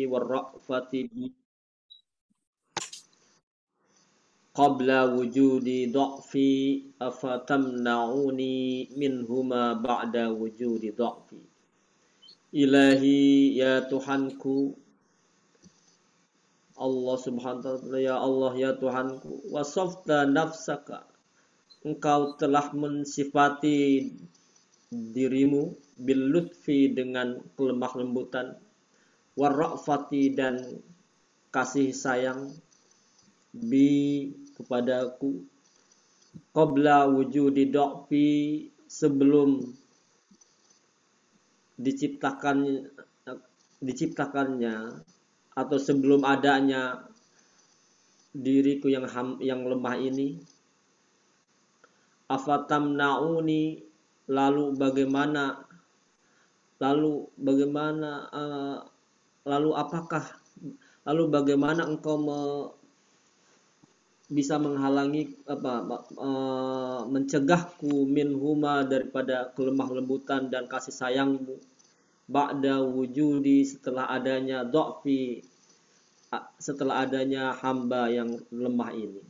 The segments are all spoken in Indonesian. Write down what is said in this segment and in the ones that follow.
والرأفة قبل وجود ضعفي أفتمنعوني منهما بعد وجود ضعفي. Ilahi ya Tuhanku, Allah subhanahu wa ta'ala, ya Allah ya Tuhanku, wasafta nafsaka, engkau telah mensifati dirimu bil lutfi dengan kelemah lembutan, warrafati dan kasih sayang, bi kepadaku, qabla wujudi dha'fi, sebelum diciptakannya atau sebelum adanya diriku yang lemah ini. Afatamnauni, lalu bagaimana engkau bisa menghalangi mencegahku minhuma, daripada kelemah lembutan dan kasih sayangmu, ba'da wujudi, setelah adanya dha'fi, setelah adanya hamba yang lemah ini.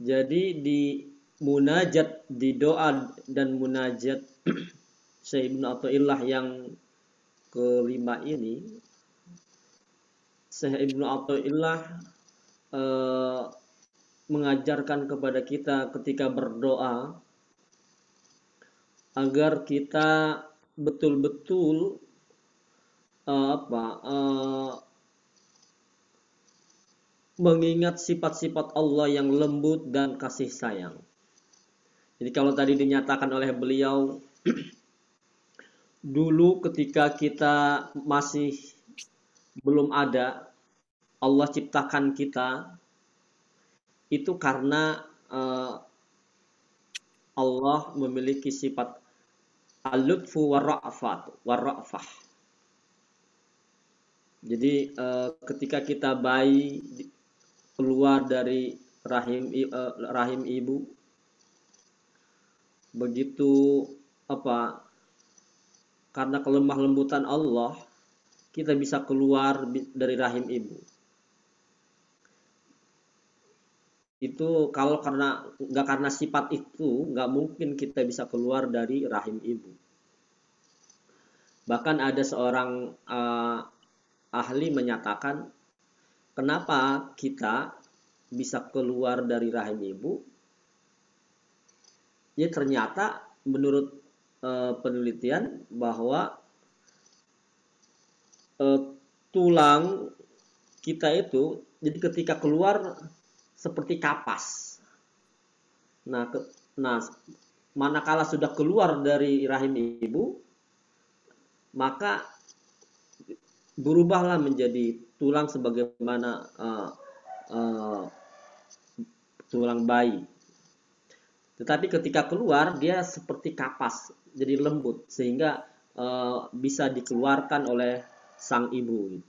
Jadi di munajat, di doa dan munajat Syekh Ibnu Athaillah yang kelima ini, Syekh Ibnu Athaillah mengajarkan kepada kita ketika berdoa agar kita betul-betul mengingat sifat-sifat Allah yang lembut dan kasih sayang. Jadi kalau tadi dinyatakan oleh beliau dulu ketika kita masih belum ada, Allah ciptakan kita itu karena Allah memiliki sifat al-lutfu war-ra'fah. Jadi ketika kita bayi keluar dari rahim ibu, begitu karena kelemah lembutan Allah, kita bisa keluar dari rahim ibu. Itu kalau nggak karena sifat itu, nggak mungkin kita bisa keluar dari rahim ibu. Bahkan ada seorang ahli menyatakan, kenapa kita bisa keluar dari rahim ibu? Ya ternyata menurut penelitian bahwa tulang kita itu, jadi ketika keluar seperti kapas. Nah, manakala sudah keluar dari rahim ibu, maka berubahlah menjadi tulang sebagaimana tulang bayi. Tetapi ketika keluar dia seperti kapas, jadi lembut, sehingga bisa dikeluarkan oleh sang ibu.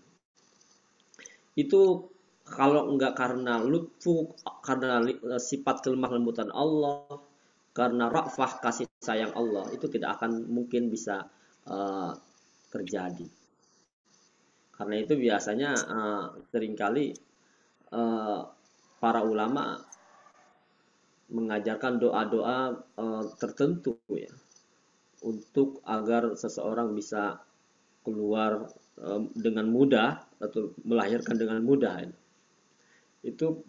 Itu kalau enggak karena lutfu, karena sifat kelemah lembutan Allah, karena ra'fah, kasih sayang Allah, itu tidak akan mungkin bisa terjadi. Karena itu biasanya seringkali para ulama mengajarkan doa-doa tertentu ya, untuk agar seseorang bisa keluar dengan mudah atau melahirkan dengan mudah. Itu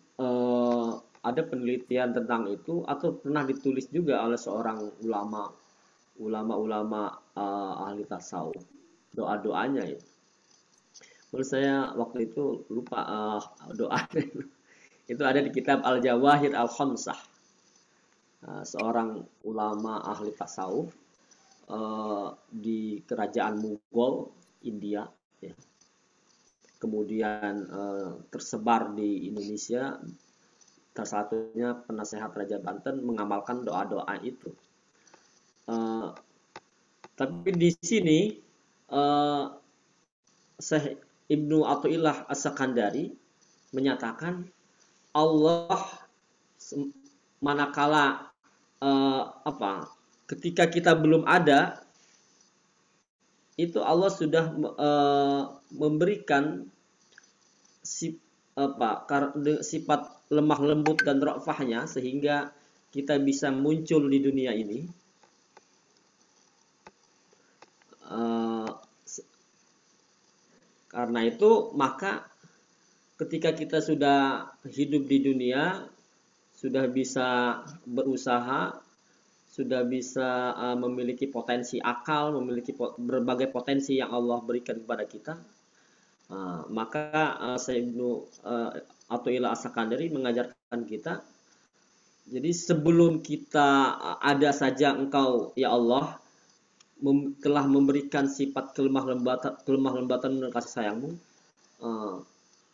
ada penelitian tentang itu, atau pernah ditulis juga oleh seorang ulama ahli tasawuf, doa-doanya ya. Menurut saya waktu itu lupa doa itu ada di kitab Al-Jawahir Al-Khamsah, seorang ulama ahli tasawuf di kerajaan Mughal India ya. Kemudian tersebar di Indonesia, salah satunya penasehat Raja Banten mengamalkan doa-doa itu. Tapi di sini Syekh Ibnu Athaillah As-Sakandari menyatakan Allah manakala ketika kita belum ada, itu Allah sudah memberikan si, sifat lemah lembut dan rafahnya sehingga kita bisa muncul di dunia ini. Eh, karena itu maka ketika kita sudah hidup di dunia, sudah bisa berusaha, sudah bisa memiliki potensi akal, memiliki berbagai potensi yang Allah berikan kepada kita, maka Sayyidina Athaillah As-Sakandari mengajarkan kita, jadi sebelum kita ada saja Engkau ya Allah telah memberikan sifat kelemah lembatan dan kasih sayangmu,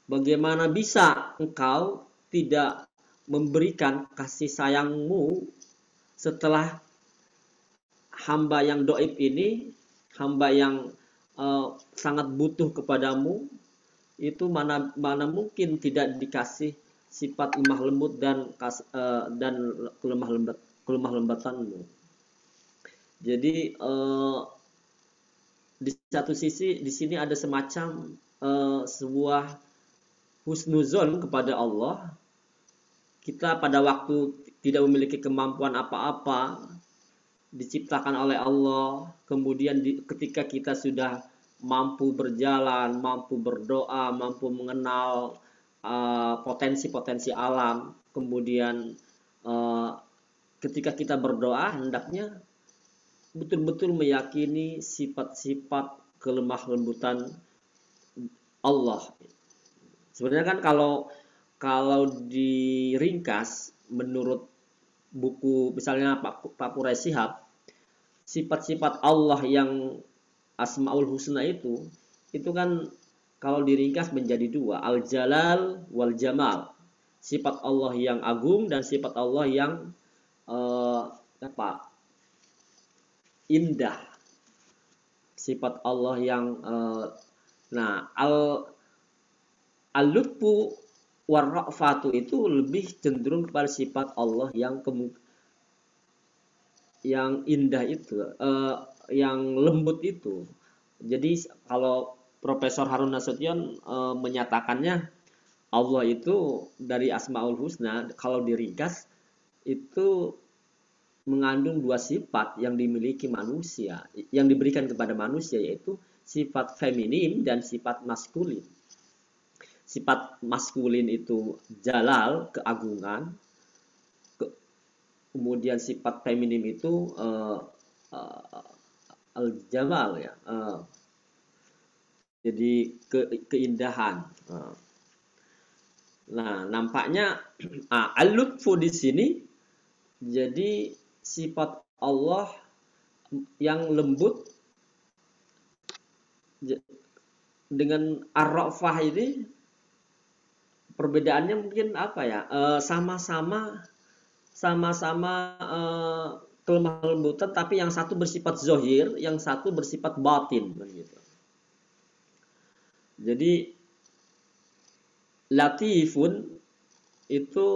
bagaimana bisa Engkau tidak memberikan kasih sayangmu setelah hamba yang doib ini, hamba yang sangat butuh kepadamu, itu mana mungkin tidak dikasih sifat lemah lembut dan kelemah lembatanmu. Jadi di satu sisi di sini ada semacam sebuah husnuzon kepada Allah. Kita pada waktu tidak memiliki kemampuan apa-apa, diciptakan oleh Allah, kemudian ketika kita sudah mampu berjalan, mampu berdoa, mampu mengenal potensi-potensi alam, kemudian ketika kita berdoa hendaknya betul-betul meyakini sifat-sifat kelemah lembutan Allah. Sebenarnya kan kalau diringkas menurut buku misalnya Pak Quraish Shihab, sifat-sifat Allah yang Asmaul Husna itu kan kalau diringkas menjadi dua, Al-Jalal wal Jamal. Sifat Allah yang agung dan sifat Allah yang indah. Sifat Allah yang al-lutfu war-ra'fatu itu lebih cenderung kepada sifat Allah yang indah itu, yang lembut itu. Jadi kalau Profesor Harun Nasution menyatakannya Allah itu dari Asmaul Husna kalau diringkas itu mengandung dua sifat yang dimiliki manusia, yang diberikan kepada manusia, yaitu sifat feminim dan sifat maskulin. Sifat maskulin itu jalal, keagungan, kemudian sifat feminim itu al-jamal ya, jadi keindahan. Nah, nampaknya al-lutfu di sini jadi sifat Allah yang lembut dengan ar-ra'fah ini perbedaannya mungkin apa ya? Sama-sama kelemah lembutan, tapi yang satu bersifat zohir, yang satu bersifat batin begitu. Jadi latifun itu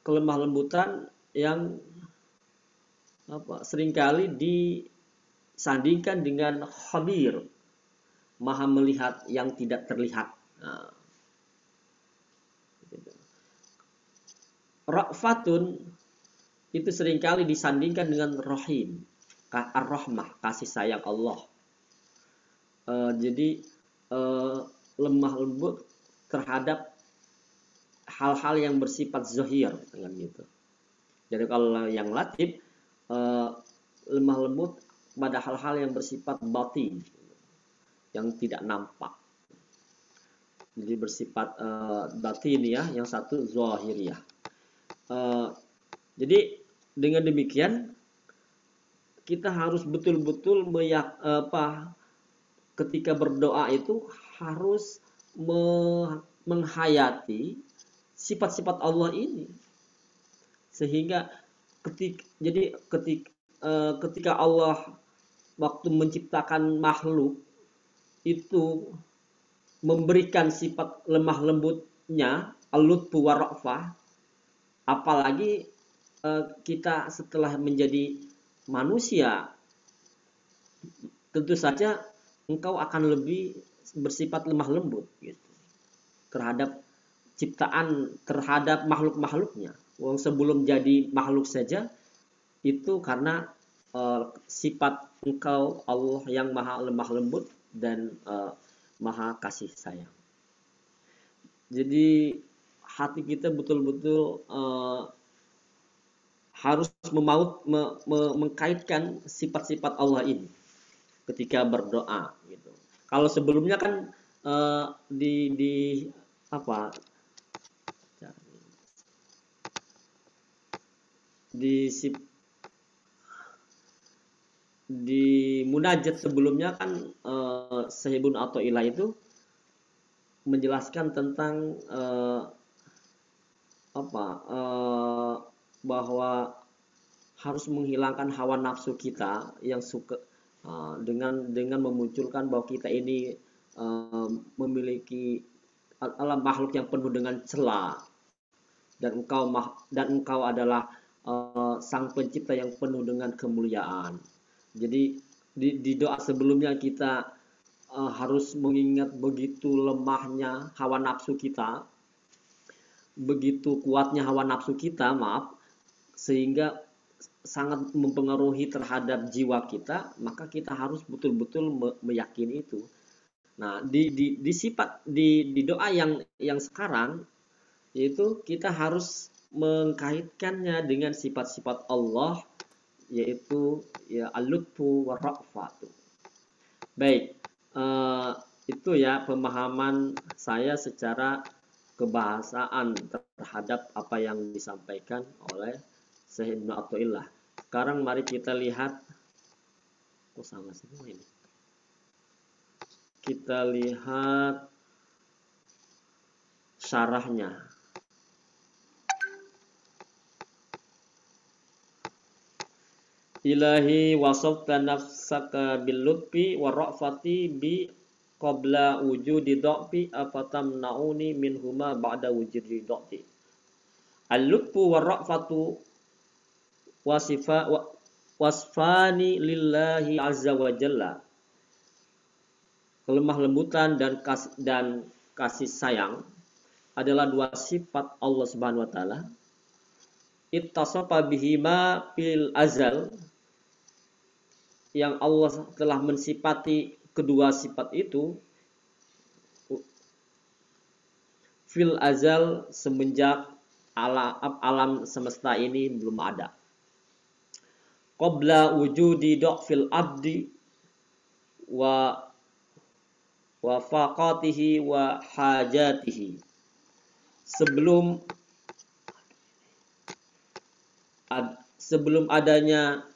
kelemah lembutan yang seringkali disandingkan dengan khabir, maha melihat yang tidak terlihat. Ra'fatun itu seringkali disandingkan dengan rahim, ar-rahmah, kasih sayang Allah. Jadi lemah lembut terhadap hal-hal yang bersifat zahir dengan gitu. Jadi kalau yang latif lemah lembut pada hal-hal yang bersifat batin, yang tidak nampak. Jadi bersifat batin ya, yang satu zahiriyah. Jadi dengan demikian kita harus betul-betul ketika berdoa itu harus menghayati sifat-sifat Allah ini, sehingga ketika Allah waktu menciptakan makhluk itu memberikan sifat lemah lembutnya, al-lutfu war-ra'fah, apalagi kita setelah menjadi manusia tentu saja engkau akan lebih bersifat lemah lembut gitu terhadap ciptaan, terhadap makhluk-makhluknya. Wong sebelum jadi makhluk saja itu karena sifat engkau Allah yang maha lemah lembut dan maha kasih sayang. Jadi hati kita betul-betul harus mengkaitkan sifat-sifat Allah ini ketika berdoa gitu. Kalau sebelumnya kan di apa di di munajat sebelumnya kan Sahibun Athaillah itu menjelaskan tentang bahwa harus menghilangkan hawa nafsu kita yang suka dengan memunculkan bahwa kita ini memiliki alam makhluk yang penuh dengan celah dan engkau adalah sang pencipta yang penuh dengan kemuliaan. Jadi di doa sebelumnya kita harus mengingat begitu lemahnya hawa nafsu kita, begitu kuatnya hawa nafsu kita, sehingga sangat mempengaruhi terhadap jiwa kita, maka kita harus betul-betul meyakini itu. Nah, di doa yang sekarang yaitu kita harus mengkaitkannya dengan sifat-sifat Allah, yaitu ya al-lutfu war-ra'fatu. Baik, itu ya pemahaman saya secara kebahasaan terhadap apa yang disampaikan oleh Syekh Ibnu Athaillah. Sekarang mari kita lihat, sama semua ini. Kita lihat syarahnya. Ilahi wasafta nafsaka bil lutfi wa ra'fati bi qabla wujudi dha'fi afatamna'uni minhuma ba'da wujudi dha'fi. Al-lutfu wa ra'fatu wasfani lillahi azza wa jalla. Kelemah lembutan dan kasih sayang adalah dua sifat Allah Subhanahu wa taala. Ittasafa bihima fil azal, yang Allah telah mensifati kedua sifat itu fil azal semenjak alam semesta ini belum ada. Qabla wujudi dhafil abdi wa faqatihi wa hajatihi. Sebelum adanya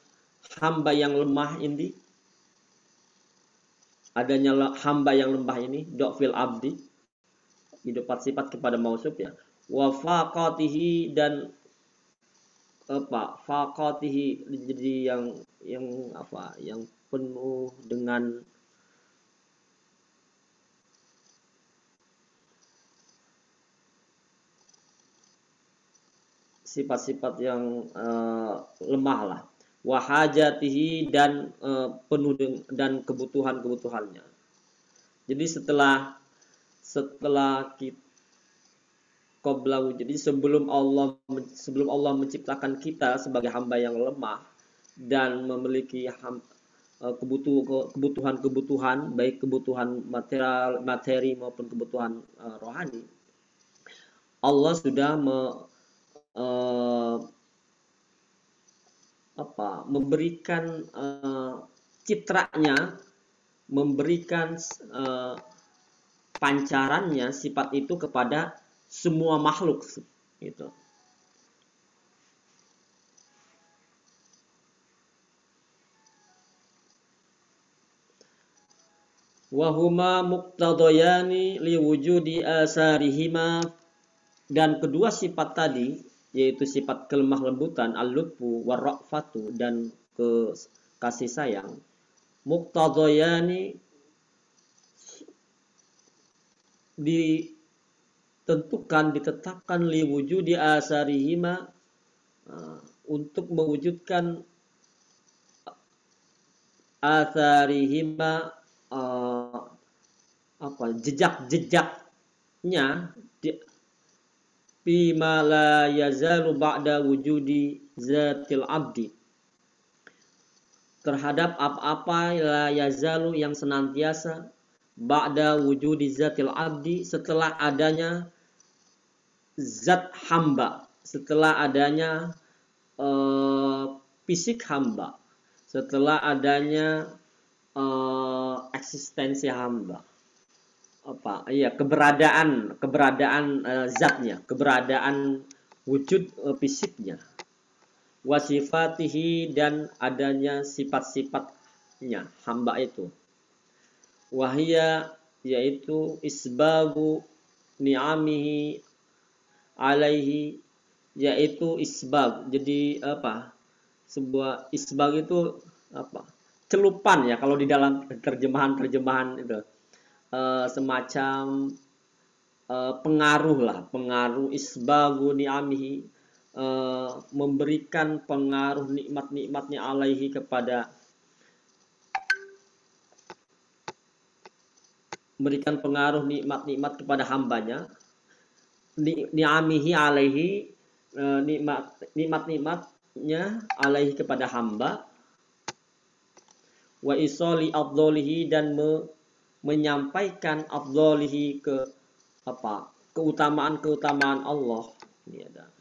hamba yang lemah ini, dhafil abdi, hidup sifat kepada mausuf ya. Wa faqatihi dan faqatihi jadi yang penuh dengan sifat-sifat yang lemah lah. Wahajatihi dan penuh dan kebutuhannya. Jadi setelah kita jadi sebelum Allah menciptakan kita sebagai hamba yang lemah dan memiliki kebutuhan baik kebutuhan materi maupun kebutuhan rohani, Allah sudah memberikan citranya, memberikan pancarannya sifat itu kepada semua makhluk gitu. Wahuma muqtadayani liwujudi asarihima, dan kedua sifat tadi yaitu sifat kelemah lembutan al-lutfu war-ra'fatu dan kasih sayang, muqtadayani ditetapkan liwujudi asarihima untuk mewujudkan atharihima, uh, apa jejak-jejaknya di bima la yazalu ba'da wujudi zatil abdi, terhadap apa-apa la yazalu yang senantiasa ba'da wujudi zatil abdi, setelah adanya zat hamba, setelah adanya fisik hamba, setelah adanya eksistensi hamba, apa iya keberadaan zatnya, keberadaan wujud fisiknya, wasifatihi, dan adanya sifat-sifatnya hamba itu, wahia, yaitu isbagu ni'amihi alaihi, yaitu isbag. Jadi apa, sebuah isbag itu apa, celupan ya kalau di dalam terjemahan itu, semacam pengaruh lah, pengaruh isbagu ni'amihi, memberikan pengaruh nikmat-nikmatnya alaihi kepada, memberikan pengaruh nikmat-nikmat kepada hambanya, ni'amihi alaihi, nikmat-nikmatnya alaihi kepada hamba, wa isoli afdolihi, dan menyampaikan afdolihi, ke apa, keutamaan-keutamaan Allah. Ini ada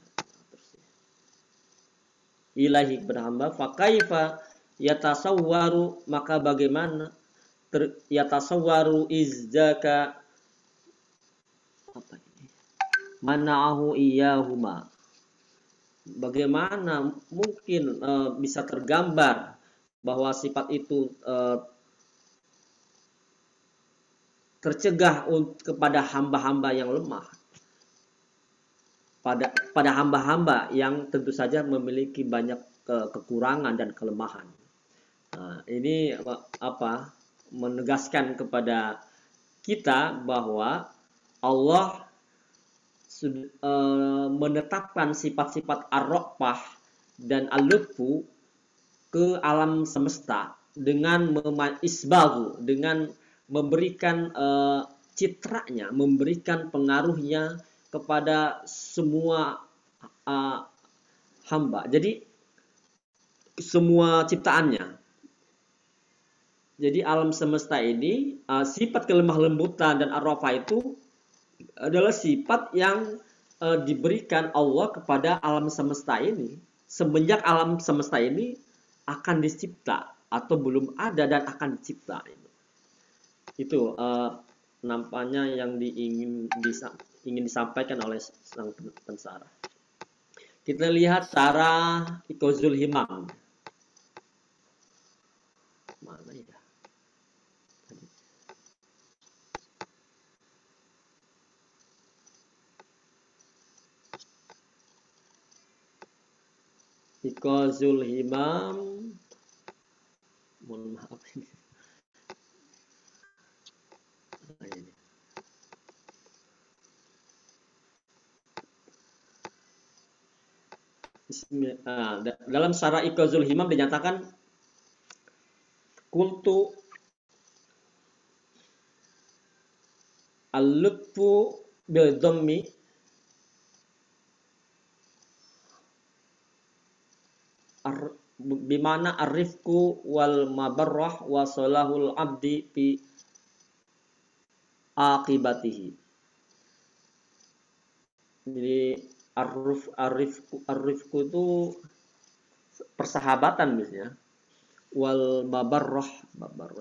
ilahi kepada hamba, fakaifa yatasawwaru, maka bagaimana yatasawwaru izdaka, apa ini, mana'ahu iyahuma, bagaimana mungkin bisa tergambar bahwa sifat itu tercegah kepada hamba-hamba yang lemah, pada hamba-hamba yang tentu saja memiliki banyak kekurangan dan kelemahan. Nah, ini apa, menegaskan kepada kita bahwa Allah menetapkan sifat-sifat ar-ra'fah dan al-lutfu ke alam semesta dengan isbagu, dengan memberikan citranya, memberikan pengaruhnya kepada semua hamba. Jadi semua ciptaannya. Jadi alam semesta ini, sifat kelemah lembutan dan ar-rafah itu adalah sifat yang diberikan Allah kepada alam semesta ini semenjak alam semesta ini akan dicipta, atau belum ada dan akan dicipta. Itu nampaknya yang ingin disampaikan oleh sang pensara. Kita lihat cara Ikozul Himam. Mana ya? Ikozul Himam. Mohon maaf ini. Dalam syarah Ikozul Himam dinyatakan kultu al-lutfu bil dhammi bimana arifku wal mabarrah wa salahul abdi fi akibatihi. Jadi arifku itu persahabatan misalnya, wal mabarrah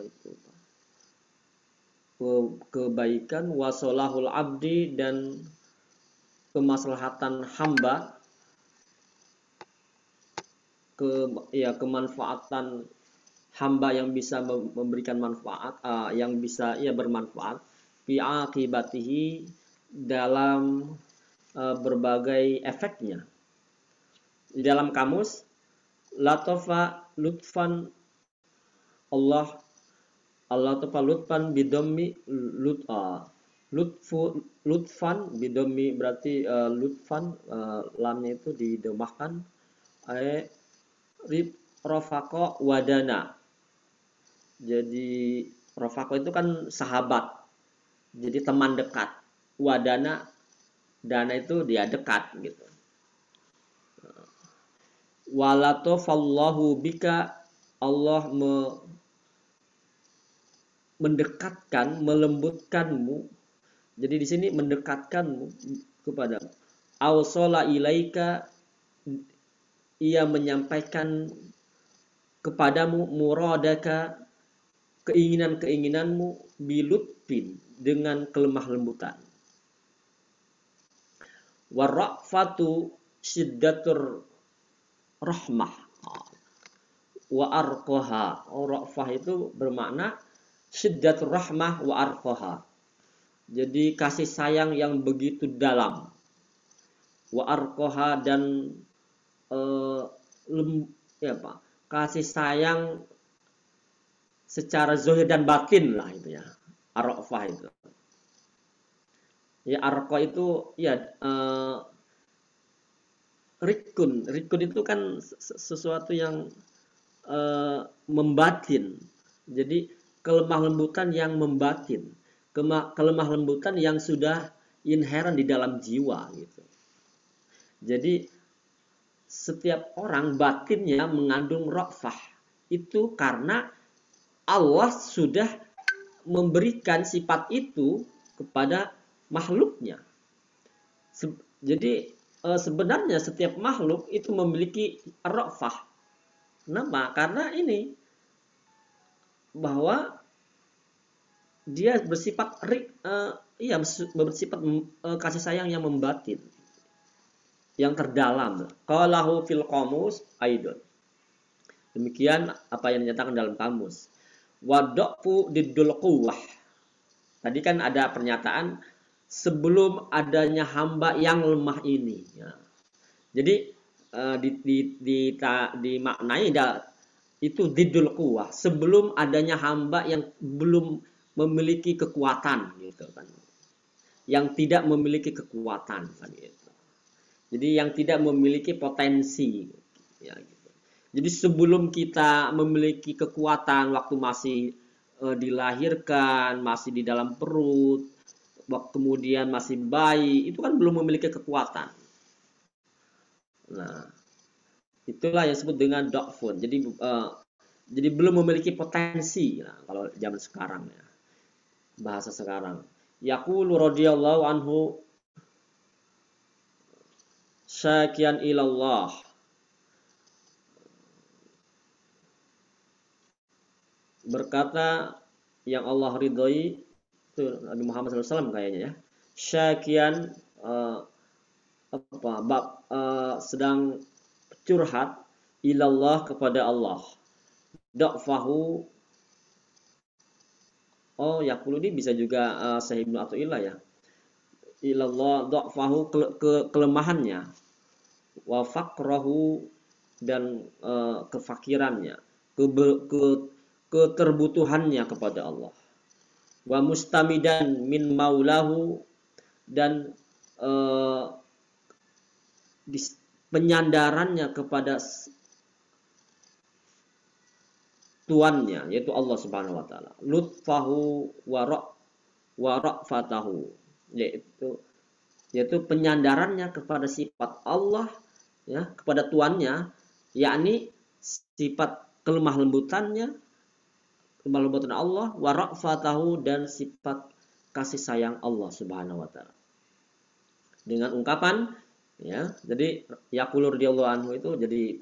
itu kebaikan, wasolahul abdi, dan kemaslahatan hamba, kemanfaatan hamba yang bisa memberikan manfaat, yang bisa bermanfaat, fi akibatihi, dalam berbagai efeknya. Di dalam kamus, latofa lutfan Allah tafa lutfan bidommi lutfan bidommi, berarti lutfan, lamnya itu didomahkan, rib rofako wadana, Jadi rofaqo itu kan sahabat, jadi teman dekat. Wadana, dana itu dia dekat gitu. Walatofallahu bika, Allah mendekatkan, melembutkanmu. Jadi di sini mendekatkanmu kepada awsola ilaika, ia menyampaikan kepadamu muradaka, keinginan-keinginanmu bilutfin, dengan kelemah lembutan. Warrafatu syiddatur rahmah wa arqaha. Rafah itu bermakna syiddatur rahmah wa arqaha. Jadi kasih sayang yang begitu dalam. Wa arqaha, dan ya Pak, kasih sayang secara zahir dan batin lah itu ya. Arqah itu. Ya arqa itu ya rikun. Rikun itu kan sesuatu yang membatin. Jadi kelemah lembutan yang membatin. Kelemah lembutan yang sudah inherent di dalam jiwa gitu. Jadi setiap orang batinnya mengandung ra'fah. Itu karena Allah sudah memberikan sifat itu kepada makhluknya. Jadi sebenarnya setiap makhluk itu memiliki ra'fah. Kenapa? Karena ini bahwa dia bersifat bersifat kasih sayang yang membatin, yang terdalam. Qalahu fil qamus aidon. Demikian apa yang dinyatakan dalam kamus. Wadaqfu diddul quwwah. Tadi kan ada pernyataan sebelum adanya hamba yang lemah ini. Ya. Jadi dimaknai itu diddul quwwah, sebelum adanya hamba yang belum memiliki kekuatan gitu kan. Yang tidak memiliki kekuatan kan gitu. Jadi yang tidak memiliki potensi ya gitu. Jadi sebelum kita memiliki kekuatan waktu masih dilahirkan, masih di dalam perut, kemudian masih bayi, itu kan belum memiliki kekuatan. Nah, itulah yang disebut dengan dofun. Jadi belum memiliki potensi. Nah, kalau zaman sekarang ya, bahasa sekarang. Yaqulu radhiyallahu anhu syakian ilallah. Berkata yang Allah ridhoi itu Nabi Muhammad SAW kayaknya ya. Syakian sedang curhat ilallah, kepada Allah. Da'fahu, yaqulu ini bisa juga sahibnu atau ilah ya. Ilallah da'fahu, kelemahannya. Wa faqrahu, dan kefakirannya, keterbutuhannya kepada Allah. Wa mustamidan min maulahu, dan penyandarannya kepada tuannya, yaitu Allah Subhanahu wa taala. Lutfahu wa ra'fatahu, yaitu penyandarannya kepada sifat Allah ya, kepada tuannya, yakni sifat kelemah lembutan Allah, wa ra'fatahu, dan sifat kasih sayang Allah Subhanahu wa taala. Dengan ungkapan ya, jadi yaqulu radhiyallahu anhu itu jadi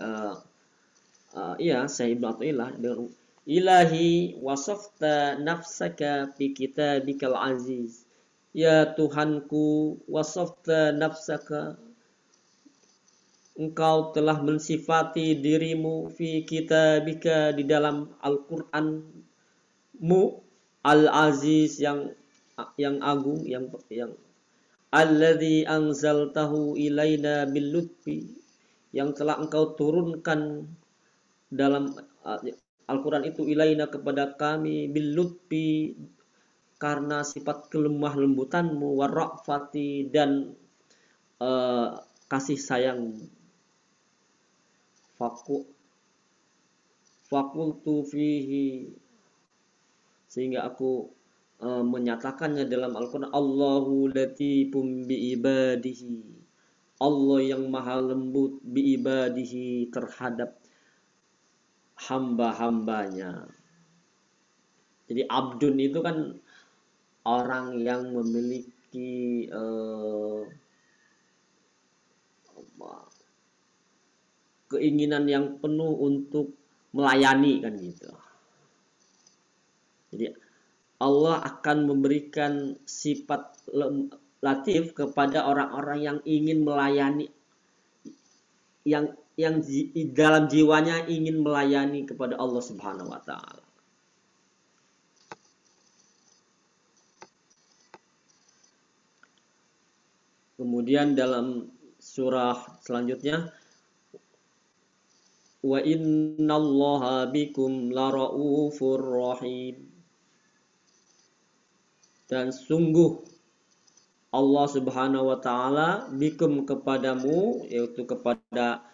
saya Ibnu Athaillah dengan ilahi wasafta nafsaka fi kitabikal aziz. Ya Tuhanku, wasafta nafsaka, engkau telah mensifati dirimu fi kitabika, di dalam Al-Qur'anmu, Al-Aziz, yang agung, yang alladzi anzaltahu ilaina bil lutfi, yang telah engkau turunkan dalam Al-Quran itu ilaina, kepada kami, bil lutfi, karena sifat kelemah lembutanmu, warra'fati, dan kasih sayang. Fakultu fihi sehingga aku menyatakannya dalam Al-Quran. Allahu latifum bi ibadihi. Allah yang maha lembut bi ibadihi terhadap hamba-hambanya. Jadi abdun itu kan orang yang memiliki keinginan yang penuh untuk melayani kan gitu. Jadi Allah akan memberikan sifat latif kepada orang-orang yang ingin melayani, yang dalam jiwanya ingin melayani kepada Allah Subhanahu wa taala. Kemudian dalam surah selanjutnya, wa innallaha bikum laraufur rahim. Dan sungguh Allah Subhanahu wa taala bikum kepadamu, yaitu kepada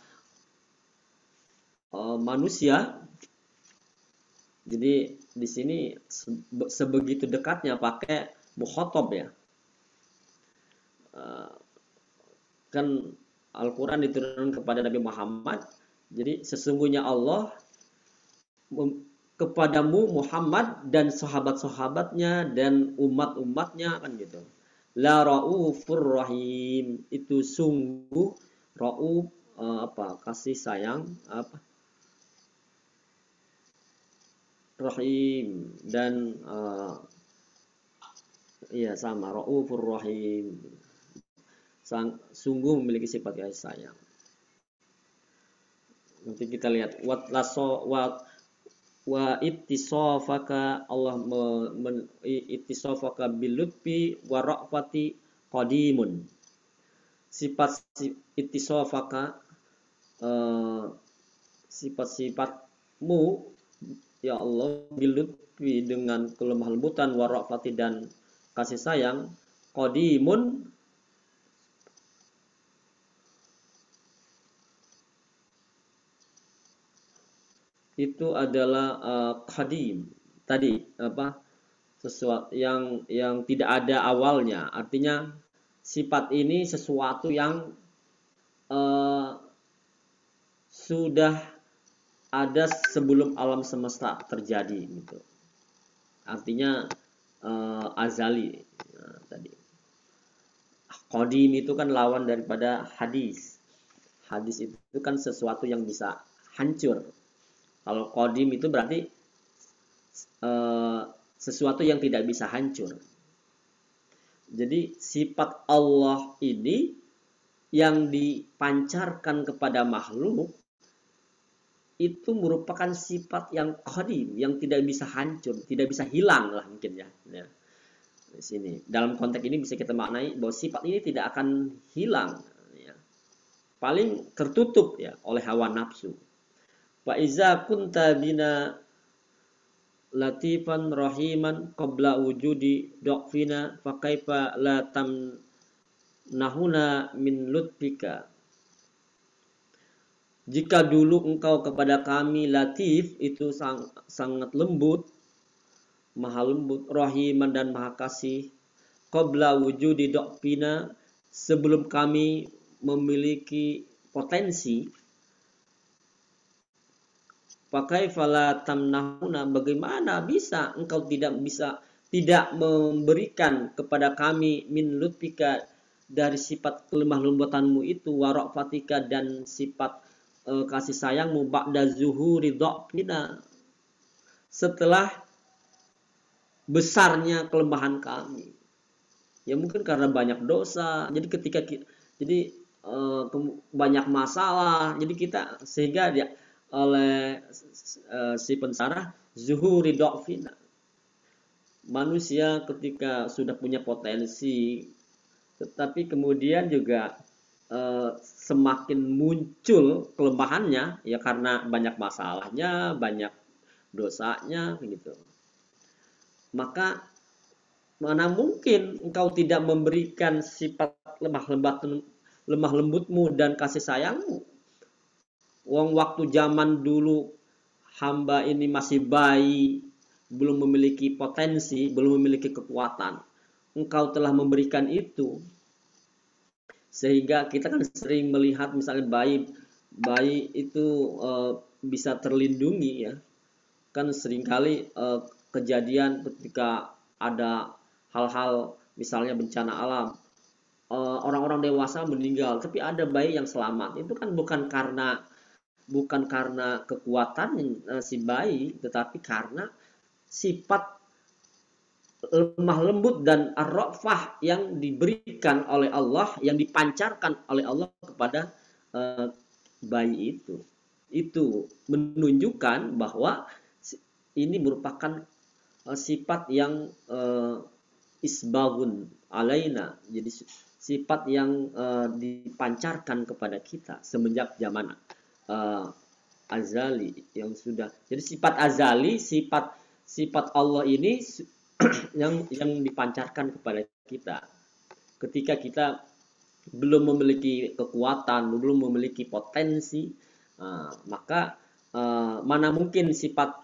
manusia. Jadi di sini sebegitu dekatnya pakai mukhatab ya. Kan Al-Quran diturunkan kepada Nabi Muhammad. Jadi sesungguhnya Allah kepadamu Muhammad dan sahabat-sahabatnya dan umat-umatnya kan gitu. La raufur rahim, itu sungguh rauf kasih sayang rahim dan iya sama raufur rahim, sungguh memiliki sifat kasih sayang. Nanti kita lihat wa ittisafaka, Allah ittisafaka bilutfi wa ra'fati qadimun. Sifat ittisafaka, sifat-sifatmu ya Allah bilutfi, dengan kelemah lembutan, wa ra'fati dan kasih sayang, qadimun itu adalah qadim tadi sesuatu yang tidak ada awalnya, artinya sifat ini sesuatu yang sudah ada sebelum alam semesta terjadi gitu, artinya azali. Tadi qadim itu kan lawan daripada hadis. Hadis itu kan sesuatu yang bisa hancur. Kalau qadim itu berarti sesuatu yang tidak bisa hancur. Jadi sifat Allah ini yang dipancarkan kepada makhluk itu merupakan sifat yang qadim, yang tidak bisa hancur, tidak bisa hilang lah mungkin ya. Di sini dalam konteks ini bisa kita maknai bahwa sifat ini tidak akan hilang ya. Paling tertutup ya oleh hawa nafsu. Wa iza kunta bina latifan rahiman qabla wujudi dhafina fa kaifa la tamnahuna min lutfika. Jika dulu engkau kepada kami latif, itu sangat lembut, maha lembut, rahiman dan maha kasih, qabla wujudi dhafina, sebelum kami memiliki potensi, pakai fala tamnahuna, bagaimana bisa engkau tidak memberikan kepada kami min lutfika, dari sifat kelemah lembutanmu itu, waraqfatika dan sifat kasih sayangmu, ba'da zuhuri dhafina, setelah besarnya kelemahan kami. Ya mungkin karena banyak dosa. Jadi ketika banyak masalah, jadi kita sehingga dia oleh si pensarah zuhuri dhafina, manusia ketika sudah punya potensi tetapi kemudian juga semakin muncul kelemahannya ya karena banyak masalahnya, banyak dosanya gitu. Maka mana mungkin engkau tidak memberikan sifat lemah lembutmu dan kasih sayangmu. Wong waktu zaman dulu hamba ini masih bayi, belum memiliki potensi, belum memiliki kekuatan, engkau telah memberikan itu. Sehingga kita kan sering melihat misalnya bayi itu bisa terlindungi ya. Kan seringkali kejadian ketika ada hal-hal misalnya bencana alam, orang-orang dewasa meninggal tapi ada bayi yang selamat. Itu kan bukan karena kekuatan si bayi, tetapi karena sifat lemah lembut dan ar-ra'fah yang diberikan oleh Allah, yang dipancarkan oleh Allah kepada uh, bayi itu. Itu menunjukkan bahwa ini merupakan sifat yang isbagun alaina. Jadi sifat yang dipancarkan kepada kita semenjak zaman azali yang sudah. Jadi sifat azali, sifat Allah ini yang dipancarkan kepada kita. Ketika kita belum memiliki kekuatan, belum memiliki potensi, maka mana mungkin sifat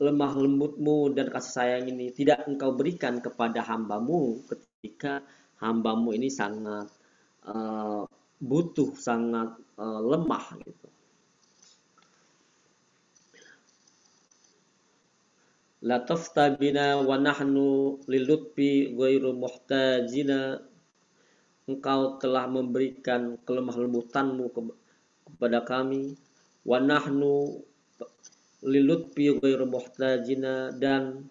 lemah lembutmu dan kasih sayang ini tidak engkau berikan kepada hambamu ketika hambamu ini sangat butuh, sangat lemah gitu. La taftabina wa nahnu lilutfi ghairu muhtajina. Engkau telah memberikan kelemah lembutanmu kepada kami. Wa nahnu lilutfi ghairu muhtajina, dan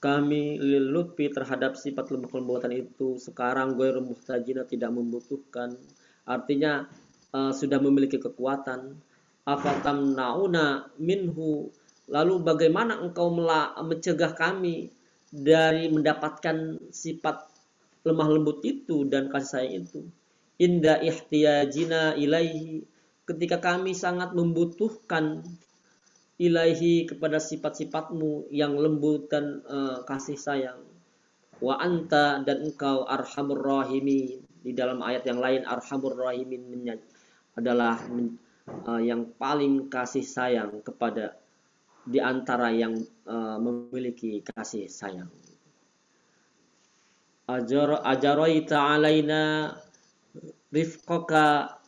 kami lilutfi terhadap sifat lemah lembutan itu sekarang ghairu muhtajina tidak membutuhkan. Artinya sudah memiliki kekuatan. Afatamnauna minhu, lalu bagaimana engkau mencegah kami dari mendapatkan sifat lemah lembut itu dan kasih sayang itu? Inda ihtiyajina ilaihi, ketika kami sangat membutuhkan ilaihi kepada sifat-sifatmu yang lembut dan kasih sayang. Wa anta, dan engkau arhamur rahimin. Di dalam ayat yang lain arhamur rahimin adalah yang paling kasih sayang kepada di antara yang memiliki kasih sayang. Ajaroita alaina rifqaka,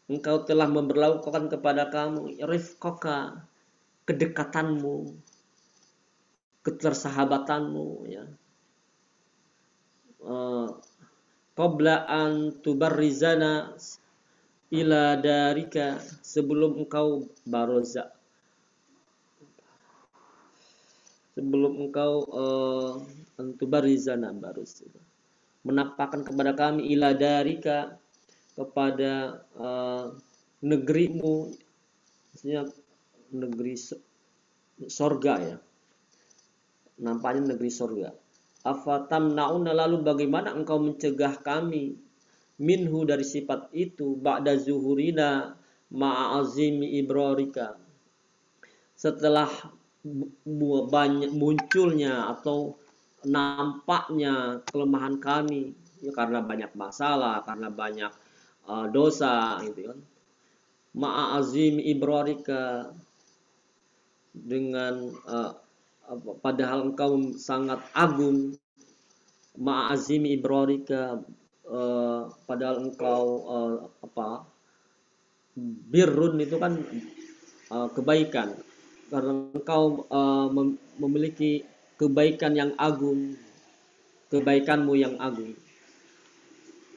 engkau telah memberlakukan kepada kami rifqaka, kedekatanmu, ketersahabatanmu ya. Qabla an tubarrizana ila darika, sebelum engkau baroza, sebelum engkau antubarizana barus, menampakkan kepada kami ila darika, kepada negerimu, maksudnya negeri sorga ya, nampaknya negeri sorga. Afatamnauna, lalu bagaimana engkau mencegah kami minhu, dari sifat itu, ba'da zuhurina ma'azimi ibrarika, setelah banyak munculnya atau nampaknya kelemahan kami ya, karena banyak masalah, karena banyak dosa gitu kan. Ma'azimi ibrarika, dengan padahal engkau sangat agung. Ma'azimi ibrarika, padahal engkau birrun itu kan kebaikan, karena engkau memiliki kebaikan yang agung, kebaikanmu yang agung.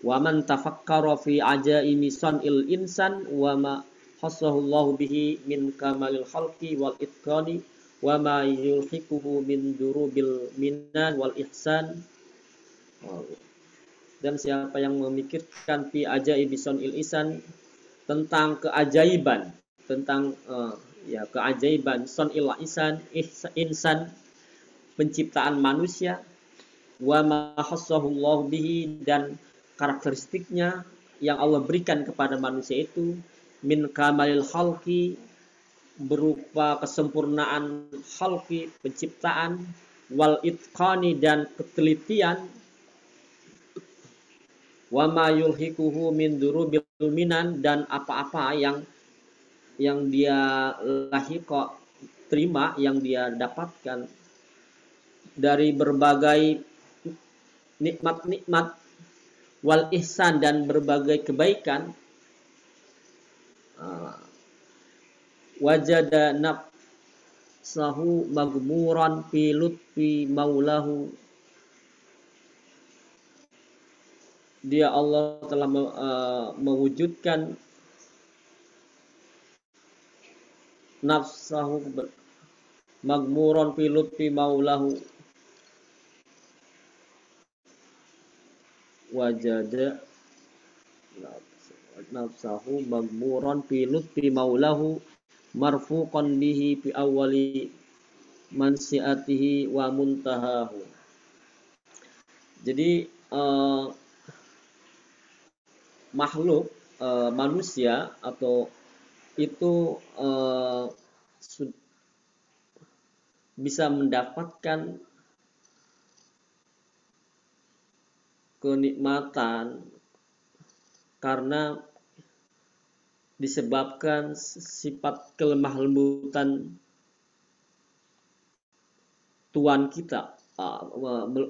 Wa man tafakkara fi ajaimi sanil insan wa ma hasahullahu bihi min kamalil khalqi wal itqani wa ma yulhiquhu min durubil minan wal ihsan. Dan siapa yang memikirkan fi ajaibi sanil insan, tentang keajaiban, tentang keajaiban sanil insan, penciptaan manusia, wa ma hasahullahu bihi, dan karakteristiknya yang Allah berikan kepada manusia itu, min kamalil khalqi, berupa kesempurnaan khalqi, penciptaan, wal itqani, dan ketelitian, wa ma yulhiquhu min durubil minan, dan apa-apa yang dia lahiqa terima, yang dia dapatkan dari berbagai nikmat-nikmat wal ihsan dan berbagai kebaikan, wajada nafsahu magmuran fi lutfi maulahu. Dia Allah telah mewujudkan nafsahu magmuran fi lutfi maulahu, wajada nafsahu magmuran fi lutfi maulahu marfuqan bihi fi awwali mansiatihi wa muntahahu. Jadi makhluk manusia atau itu bisa mendapatkan kenikmatan karena disebabkan sifat kelemah lembutan Tuhan kita,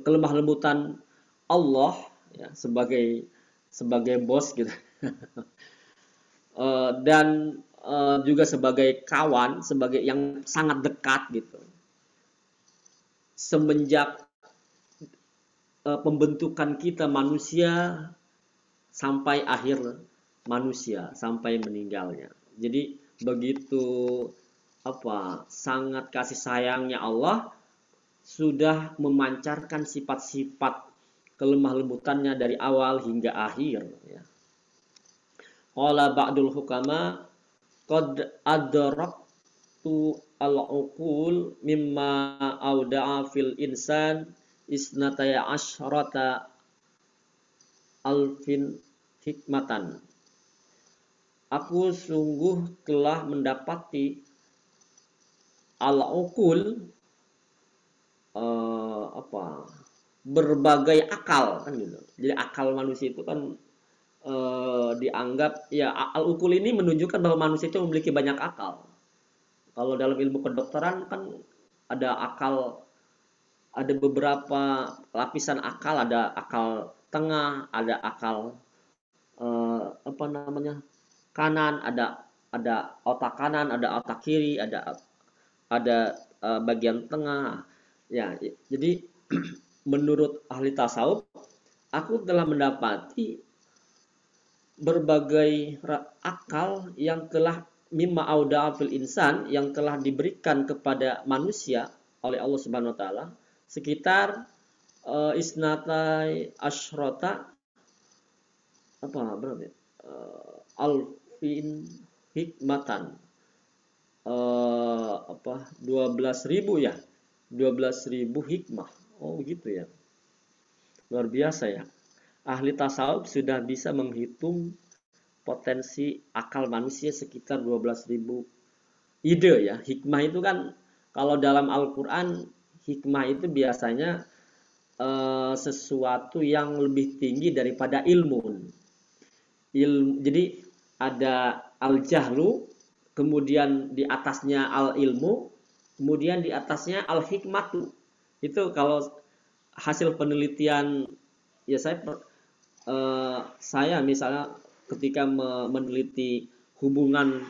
kelemah lembutan Allah ya, sebagai bos gitu. Dan juga sebagai kawan, sebagai yang sangat dekat gitu. Semenjak pembentukan kita manusia sampai akhir manusia, sampai meninggalnya. Jadi begitu sangat kasih sayangnya Allah sudah memancarkan sifat-sifat kelemah lembutannya dari awal hingga akhir ya. Qala ba'dul hukama qad adraktu al-uqul mimma auda'a fil insan isnataya asyrata alfin hikmatan. Aku sungguh telah mendapati al-uqul berbagai akal kan gitu. Jadi akal manusia itu kan dianggap ya, al-uqul ini menunjukkan bahwa manusia itu memiliki banyak akal. Kalau dalam ilmu kedokteran kan ada akal, ada beberapa lapisan akal, ada akal tengah, ada akal kanan, ada otak kanan, ada otak kiri, ada bagian tengah. Ya, jadi menurut ahli tasawuf, aku telah mendapati berbagai akal yang telah mimma auda'a fil insan, yang telah diberikan kepada manusia oleh Allah Subhanahu wa taala sekitar isnatai asyrota alfin hikmatan, 12.000 ya, 12.000 hikmah. Oh begitu ya, luar biasa ya. Ahli tasawuf sudah bisa menghitung potensi akal manusia sekitar 12.000 ide ya. Hikmah itu kan kalau dalam Al-Quran, hikmah itu biasanya sesuatu yang lebih tinggi daripada ilmu. Jadi ada al-jahlu, kemudian di atasnya al-ilmu, kemudian di atasnya al-hikmatu. Itu kalau hasil penelitian ya, saya misalnya ketika meneliti hubungan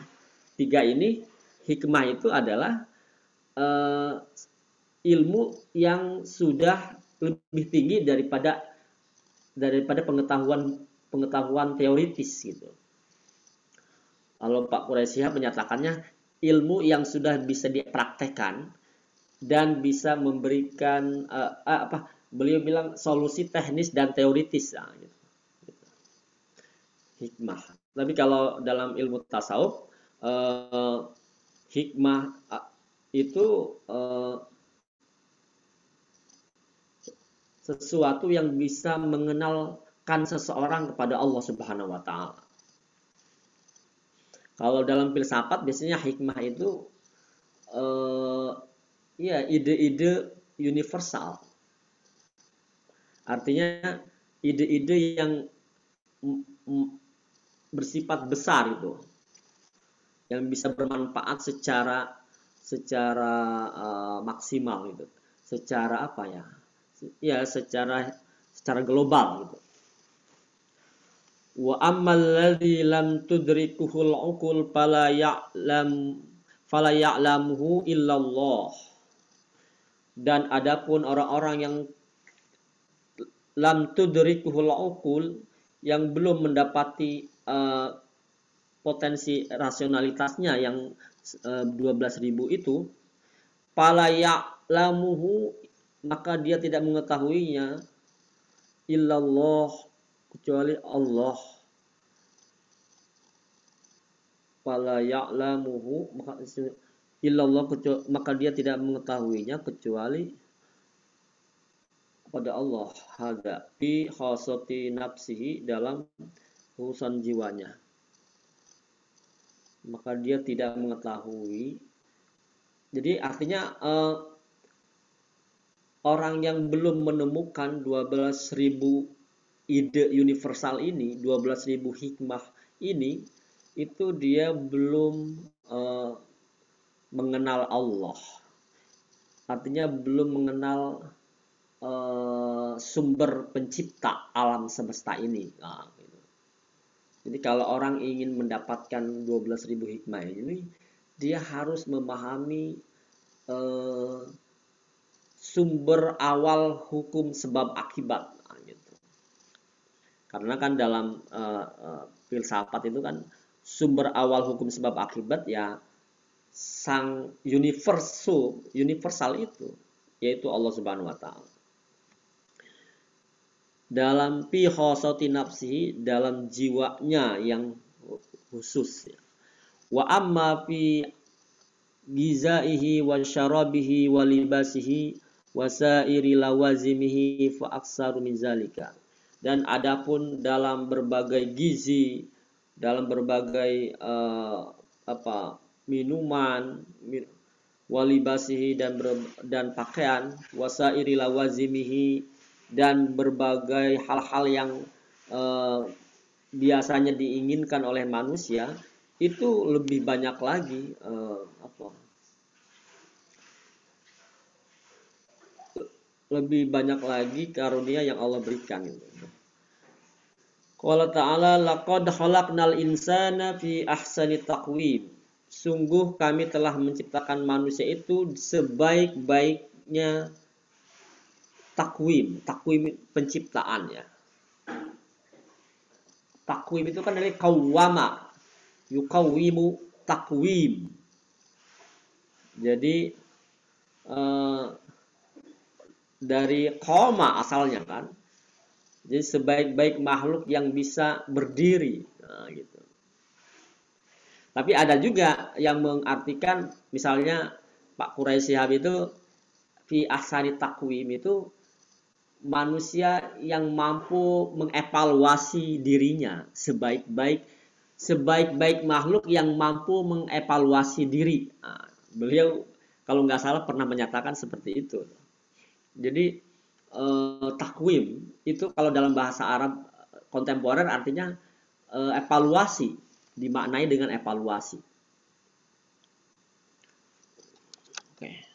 tiga ini, hikmah itu adalah ilmu yang sudah lebih tinggi daripada pengetahuan teoritis gitu. Kalau Pak Quraisyah menyatakannya ilmu yang sudah bisa dipraktekkan dan bisa memberikan beliau bilang solusi teknis dan teoritis gitu. Hikmah. Tapi kalau dalam ilmu tasawuf, hikmah itu sesuatu yang bisa mengenalkan seseorang kepada Allah Subhanahu wa taala. Kalau dalam filsafat biasanya hikmah itu ya ide-ide universal. Artinya ide-ide yang bersifat besar itu, yang bisa bermanfaat secara maksimal gitu, secara apa ya? Ya, secara global gitu. Wa ammal ladzi lam tudrikuhul uqul fala ya'lamuhu illallah. Dan adapun orang-orang yang lam tudrikuhul uqul, yang belum mendapati potensi rasionalitasnya yang 12.000 itu, fala ya'lamuhu, maka dia tidak mengetahuinya illallah, kecuali Allah. Fala ya'lamuhu, maka illallah, maka dia tidak mengetahuinya kecuali pada Allah. Hada fi khasati nafsihi, dalam urusan jiwanya. Maka dia tidak mengetahui. Jadi artinya orang yang belum menemukan 12.000 ide universal ini, 12.000 hikmah ini, itu dia belum mengenal Allah. Artinya belum mengenal sumber pencipta alam semesta ini. Nah, gitu. Jadi kalau orang ingin mendapatkan 12.000 hikmah ini, dia harus memahami sumber awal hukum sebab akibat. Nah, gitu. Karena kan dalam filsafat itu kan sumber awal hukum sebab akibat ya sang universal itu, yaitu Allah Subhanahu wa taala. Dalam fi khosati nafsihi, dalam jiwanya yang khusus ya. Wa amma fi gizaihi wa syarabihi wa libasihi wa sairi lawazimihi fa aksaru min zalika. Dan adapun dalam berbagai gizi, dalam berbagai minuman, walibasihi, dan pakaian, wasairi lawazimihi, dan berbagai hal-hal yang biasanya diinginkan oleh manusia, itu lebih banyak lagi lebih banyak lagi karunia yang Allah berikan. Qala ta'ala, laqad khalaqnal insana fi ahsani taqwim. Sungguh kami telah menciptakan manusia itu sebaik-baiknya takwim penciptaan ya. Takwim itu kan dari kawwama, yukawimu takwim. Jadi dari koma asalnya kan. Jadi sebaik-baik makhluk yang bisa berdiri. Nah, gitu. Tapi ada juga yang mengartikan, misalnya Pak Quraisy Shihab itu fi ahsani takwim itu manusia yang mampu mengevaluasi dirinya, sebaik-baik makhluk yang mampu mengevaluasi diri. Nah, beliau kalau nggak salah pernah menyatakan seperti itu. Jadi takwim itu kalau dalam bahasa Arab kontemporer artinya evaluasi, dimaknai dengan evaluasi. Oke.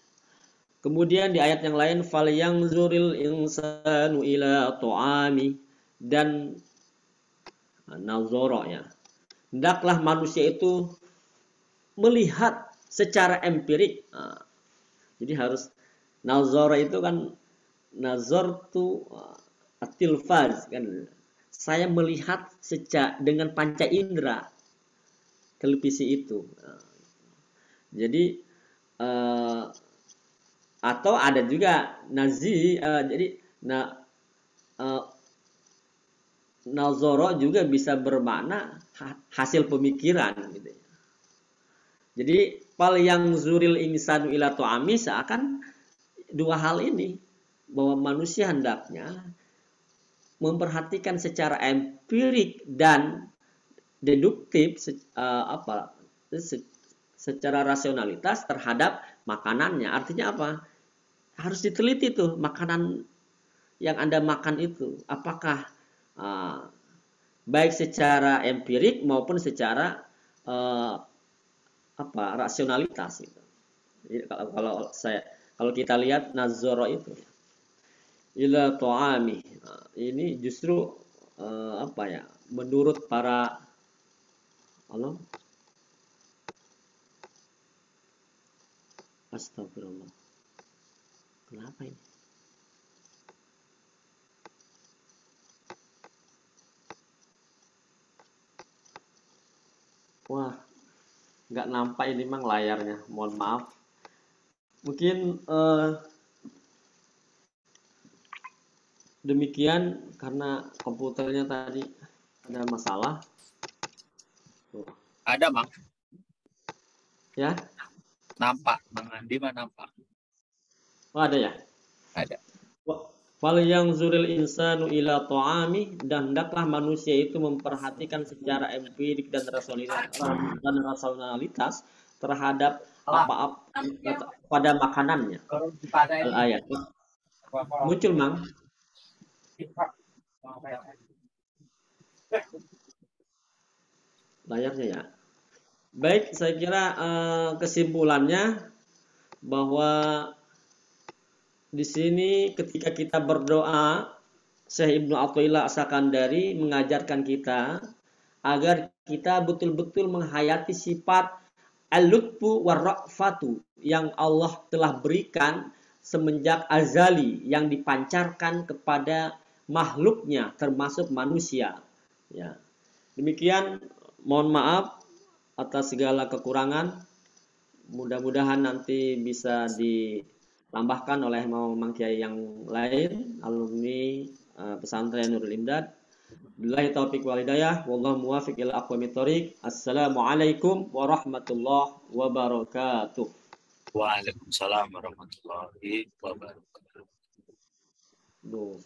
Kemudian di ayat yang lain, falyanzuril insanu ila ta'ami, dan nazara ya. Hendaklah manusia itu melihat secara empirik. Nah, jadi harus nazara itu kan, nazar tu atilfaz kan. Saya melihat dengan panca indera televisi itu. Nah, jadi atau ada juga jadi nazara juga bisa bermakna hasil pemikiran gitu. Jadi fal yang zuril insanu ila ta'ami, seakan dua hal ini, bahwa manusia hendaknya memperhatikan secara empirik dan deduktif secara rasionalitas terhadap makanannya. Artinya apa? Harus diteliti tuh makanan yang Anda makan itu, apakah baik secara empirik maupun secara rasionalitas gitu. Jadi kalau Kalau kita lihat nazara itu ila ta'ami. Nah, ini justru apa ya? Menurut para Allah, astagfirullah. Kenapa ini? Wah, nggak nampak ini mang layarnya. Mohon maaf. Mungkin demikian karena komputernya tadi ada masalah. Tuh. Ada, Bang. Ya, Nampak. Bang Andi mah nampak. oh, ada ya. Ada. Fal yang zuril insanu ila ta'ami, dan hendaklah manusia itu memperhatikan secara empirik dan rasionalitas terhadap apa-apa pada makanannya. Al-ayat. Muncul, Mang. Layarnya ya. Baik, saya kira kesimpulannya bahwa di sini ketika kita berdoa, Syekh Ibnu Athaillah As-Sakandari mengajarkan kita agar kita betul-betul menghayati sifat al-lutfu war-ra'fatu yang Allah telah berikan semenjak azali, yang dipancarkan kepada makhluknya termasuk manusia. Ya. Demikian, mohon maaf atas segala kekurangan. Mudah-mudahan nanti bisa ditambahkan oleh Mang Kiai yang lain, alumni pesantren Nurul Imdad. Billahi taufiq wal hidayah, wallahu muwaffiq ila aqwamit thoriq. Assalamualaikum warahmatullahi wabarakatuh. Waalaikumsalam warahmatullahi wabarakatuh. Duh,